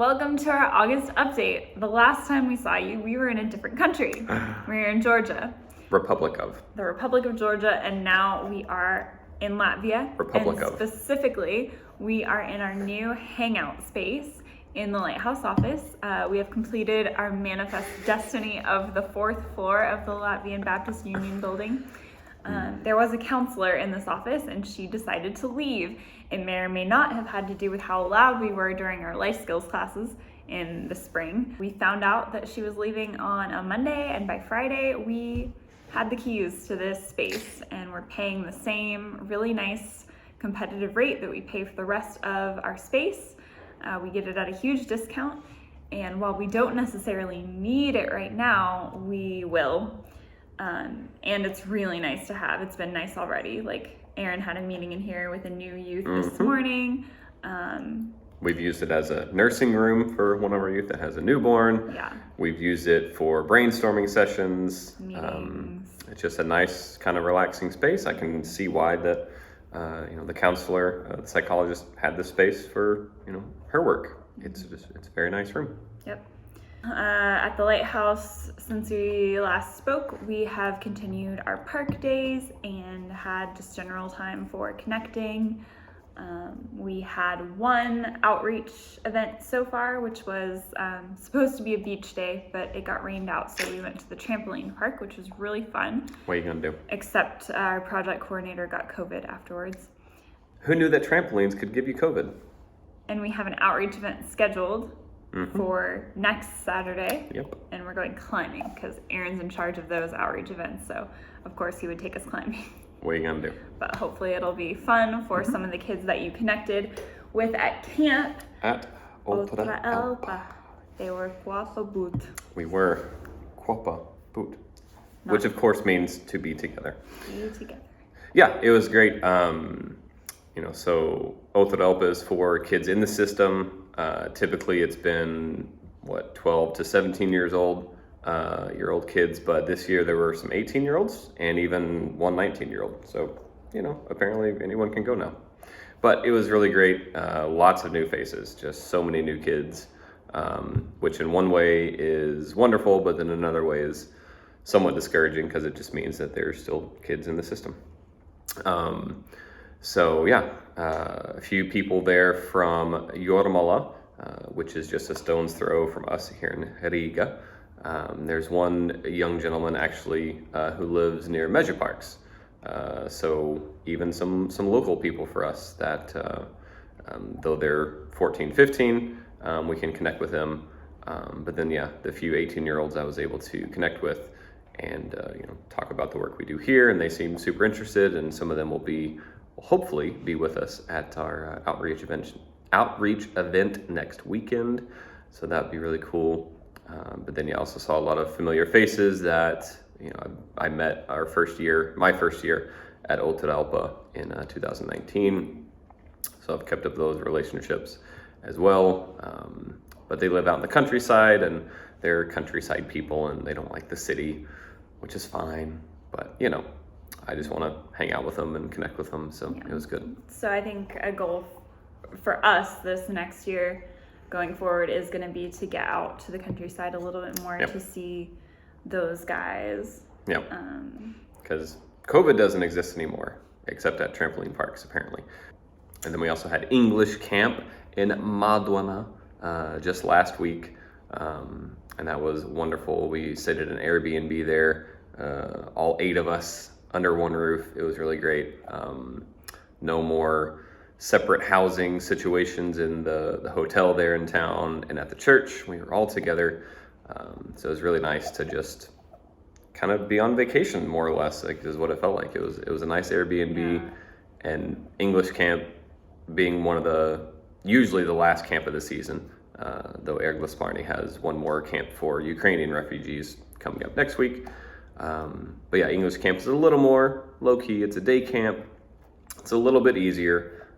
Welcome to our August update. The last time we saw you, we were in a different country. We were in Georgia. The Republic of Georgia, and now we are in Latvia. Specifically, we are in our new hangout space in the Lighthouse office. We have completed our manifest destiny of the 4th floor of the Latvian Baptist Union building. There was a counselor in this office and she decided to leave. It may or may not have had to do with how loud we were during our life skills classes in the spring. We found out that she was leaving on a Monday, and by Friday we had the keys to this space and we're paying the same really nice competitive rate that we pay for the rest of our space. We get it at a huge discount, and while we don't necessarily need it right now, we will. And it's really nice to have. It's been nice already. Like, Aaron had a meeting in here with a new youth this morning. We've used it as a nursing room for one of our youth that has a newborn. Yeah. We've used it for brainstorming sessions. Meetings. It's just a nice kind of relaxing space. I can see why the counselor, the psychologist had this space for, her work. It's a very nice room. Yep. At the Lighthouse, since we last spoke, we have continued our park days and had just general time for connecting. We had one outreach event so far, which was supposed to be a beach day, but it got rained out, so we went to the trampoline park, which was really fun. What are you gonna do? Except our project coordinator got COVID afterwards. Who knew that trampolines could give you COVID? And we have an outreach event scheduled for next Saturday. Yep. And we're going climbing because Aaron's in charge of those outreach events, so of course he would take us climbing. What are you gonna do? But hopefully it'll be fun for some of the kids that you connected with at camp. At Otodelpa. They were guapa boot. We were guapa boot, which of course means to be together. Be together. Yeah, it was great. So Otodelpa is for kids in the system. Typically it's been 12 to 17 years old. Year old kids, but this year there were some 18-year-olds and even one 19-year-old. So, apparently anyone can go now. But it was really great. Lots of new faces, just so many new kids, which in one way is wonderful, but then another way is somewhat discouraging because it just means that there's still kids in the system. A few people there from Jormala, which is just a stone's throw from us here in Riga. There's one young gentleman actually who lives near Measure Parks. So even some local people for us that, though they're 14, 15, we can connect with them. But then, the few 18-year-olds I was able to connect with and, talk about the work we do here, and they seem super interested, and some of them will hopefully be with us at our outreach event next weekend. So that'd be really cool. But then you also saw a lot of familiar faces that, I met my first year at Otodelpa in 2019. So I've kept up those relationships as well. But they live out in the countryside and they're countryside people and they don't like the city, which is fine. But, I just want to hang out with them and connect with them. So It was good. So I think a goal for us this next year going forward is going to be to get out to the countryside a little bit more to see those guys. Yeah. Because COVID doesn't exist anymore, except at trampoline parks, apparently. And then we also had English camp in Madwana just last week. And that was wonderful. We stayed at an Airbnb there, all 8 of us under one roof. It was really great. No more separate housing situations in the hotel there in town and at the church. We were all together. So it was really nice to just kind of be on vacation, more or less, is what it felt like. It was a nice Airbnb, and English camp being usually the last camp of the season, though Erglasparni has one more camp for Ukrainian refugees coming up next week. But English camp is a little more low-key. It's a day camp. It's a little bit easier.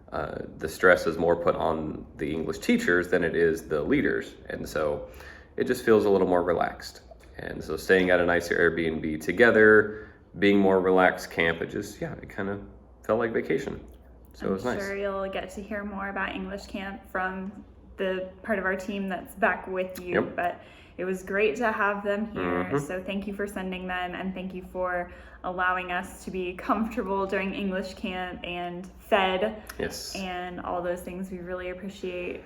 The stress is more put on the English teachers than it is the leaders. And so it just feels a little more relaxed. And so staying at a nicer Airbnb together, being more relaxed camp, it kind of felt like vacation. So it was nice. I'm sure you'll get to hear more about English camp from the part of our team that's back with you, but it was great to have them here. So thank you for sending them, and thank you for allowing us to be comfortable during English camp and fed and all those things. We really appreciate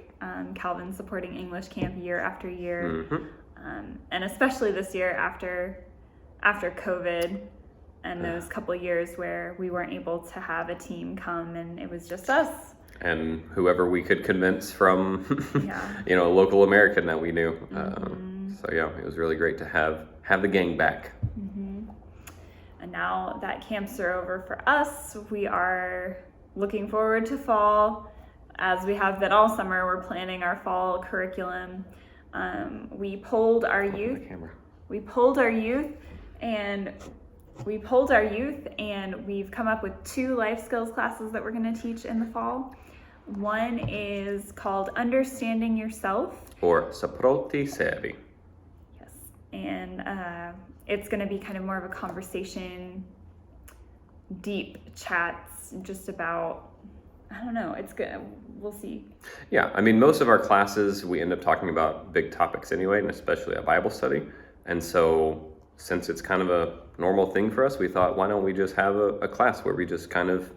Calvin supporting English camp year after year, and especially this year after COVID and those couple years where we weren't able to have a team come and it was just us. And whoever we could convince from, a local American that we knew. So yeah, it was really great to have the gang back. And now that camps are over for us, we are looking forward to fall. As we have been all summer, we're planning our fall curriculum. We polled our youth. And we've come up with 2 life skills classes that we're going to teach in the fall. One is called Understanding Yourself. Or Saproti Sevi. Yes. And it's going to be kind of more of a conversation, deep chats, just about, I don't know, it's good. We'll see. Yeah, I mean, most of our classes, we end up talking about big topics anyway, and especially a Bible study. And so since it's kind of a normal thing for us, we thought, why don't we just have a class where we just kind of,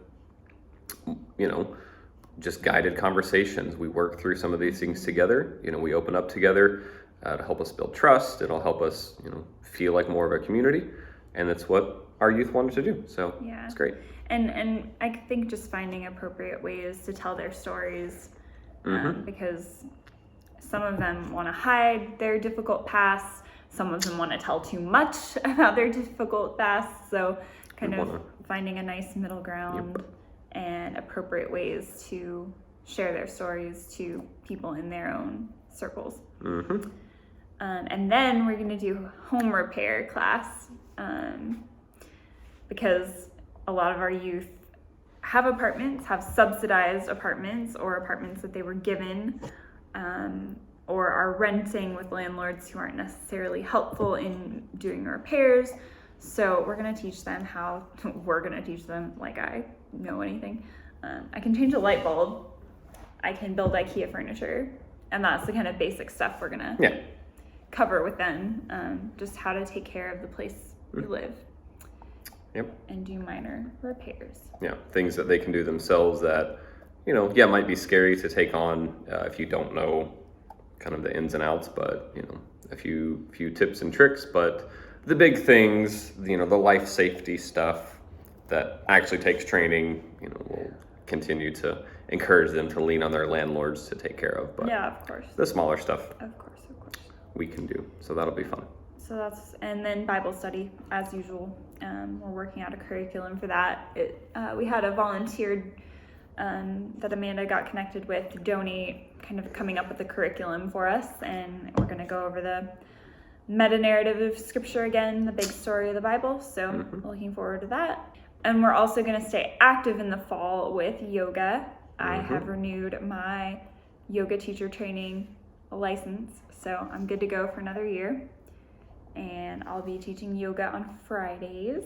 just guided conversations. We work through some of these things together. We open up together to help us build trust. It'll help us, feel like more of a community. And that's what our youth wanted to do. So it's great. And I think just finding appropriate ways to tell their stories, because some of them want to hide their difficult past. Some of them want to tell too much about their difficult past. So kind of finding a nice middle ground and appropriate ways to share their stories to people in their own circles. And then we're going to do home repair class, because a lot of our youth have subsidized apartments, or apartments that they were given, or are renting with landlords who aren't necessarily helpful in doing repairs. So we're going to teach them like I know anything. I can change a light bulb. I can build IKEA furniture. And that's the kind of basic stuff we're going to cover with them. Just how to take care of the place we live. And do minor repairs. Things that they can do themselves that, might be scary to take on if you don't know kind of the ins and outs, but, a few tips and tricks. But the big things, the life safety stuff that actually takes training, we'll continue to encourage them to lean on their landlords to take care of. But of course. The smaller stuff, of course, we can do. So that'll be fun. And then Bible study, as usual. We're working out a curriculum for that. We had a volunteer that Amanda got connected with donate, kind of coming up with the curriculum for us, and we're going to go over the meta-narrative of Scripture again, the big story of the Bible, so looking forward to that. And we're also going to stay active in the fall with yoga. I have renewed my yoga teacher training license, so I'm good to go for another year. And I'll be teaching yoga on Friday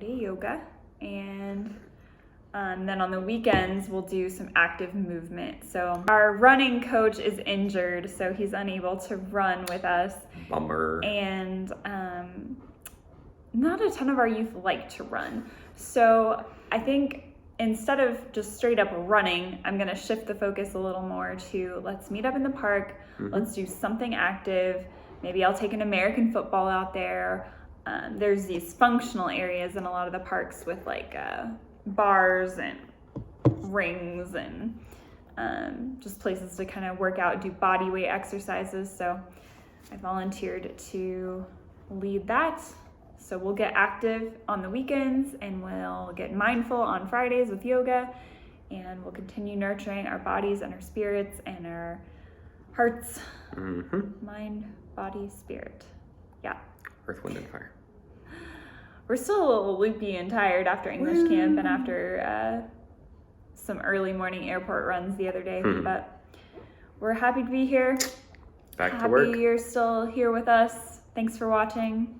yoga, and then on the weekends we'll do some active movement. So our running coach is injured, so he's unable to run with us. Bummer. And not a ton of our youth like to run, so I think instead of just straight up running, I'm going to shift the focus a little more to let's meet up in the park, let's do something active. Maybe I'll take an American football out there. There's these functional areas in a lot of the parks with like bars and rings and just places to kind of work out, do body weight exercises. So I volunteered to lead that. So we'll get active on the weekends, and we'll get mindful on Fridays with yoga, and we'll continue nurturing our bodies and our spirits and our hearts, mind, body, spirit. Earth, wind, and fire. We're still a little loopy and tired after English camp and after some early morning airport runs the other day, but we're happy to be here. Back to work. Happy you're still here with us. Thanks for watching.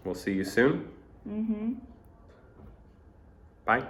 We'll see you soon. Bye.